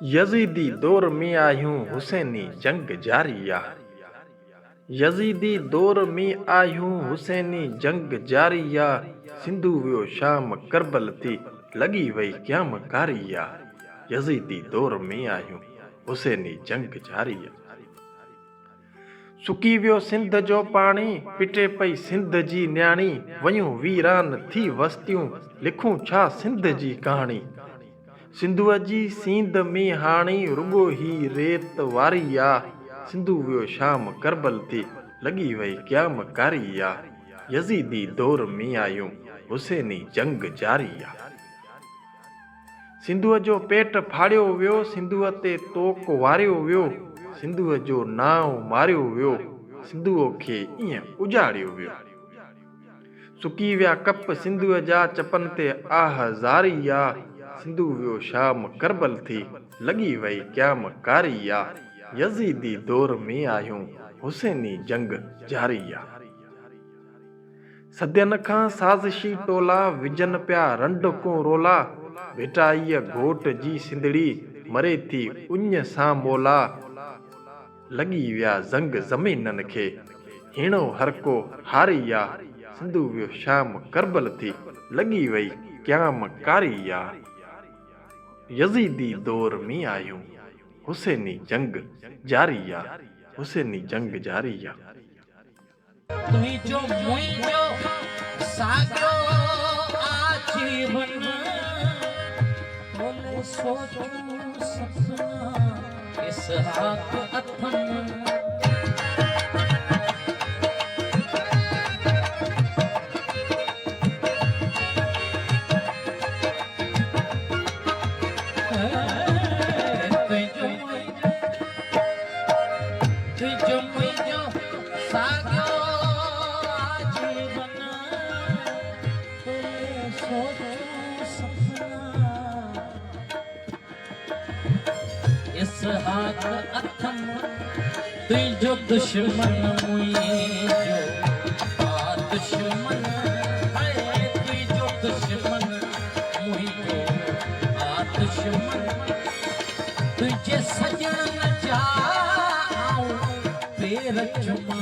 Yazidi दौर में आयूं हुसैनी जंग जारिया। यजीदी दौर में आयूं हुसैनी जंग जारिया। सिंधु वियो शाम करबल थी लगी वई क्याम कारिया। यजीदी दौर में आयूं हुसैनी जंग जारिया। सुकी वियो सिंध जो पाणी पिटे पई सिंध जी न्याणी। वयूं वीरान थी वस्तियूं लिखूं छा सिंध जी कहाणी। सिंधुअ जी सींद में हाणी रुगो ही रेत वारिया। सिंधु वियो शाम करबल थी लगी वई क्याम कारिया। यजीदी दौर में आयूं हुसैनी जंग जारिया। सिंधुअ जो पेट फाड़ियो वियो सिंधुअ ते तोक वारियो वियो। सिंधुअ जो नाव मारियो वियो सिंधुअ खे ईअं उजाड़ियो वियो। सुकी विया कप सिंधुअ जा चपन ते आह ज़ारिया। सिंधु वियो शाम करबल थी लगी वई क्याम कारिया। यजीदी दौर में आयूं हुसैनी जंग जारिया। सदियन खां साज़िशी टोला विजन पिया रंड को रोला। भेटाईअ घोट जी सिंधड़ी मरे थी उञ सां मोला। लगी विया ज़ंग ज़मीनन खे हीणो हर को हारिया। सिंधु वियो शाम करबल थी लगी वई क्याम कारिया। यजीदी दौर में आयूं हुसैनी जंग जारिया। हुसैनी जंग जारिया। तुझो मुझो सागरो आजीवन बोले सोचू सपना इस हाथ अथन। इस हाथ अथम तुझो दुश्मन मुझो आ दुश्मन है। तुझो दुश्मन मुझो आ दुश्मन तुझे सजन न जाऊं पैर चुमा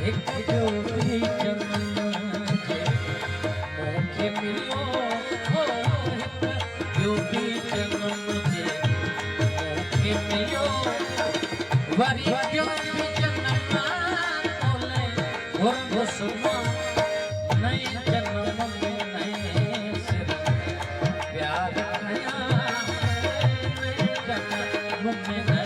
एक जो भी जन्म जे मोखे मिलो हो जो भी जन्म जे मोखे मिलो वरी जो भी जन्म बोले वो सुनो नए जन्म में नए सिर प्यार कया नए जन्म में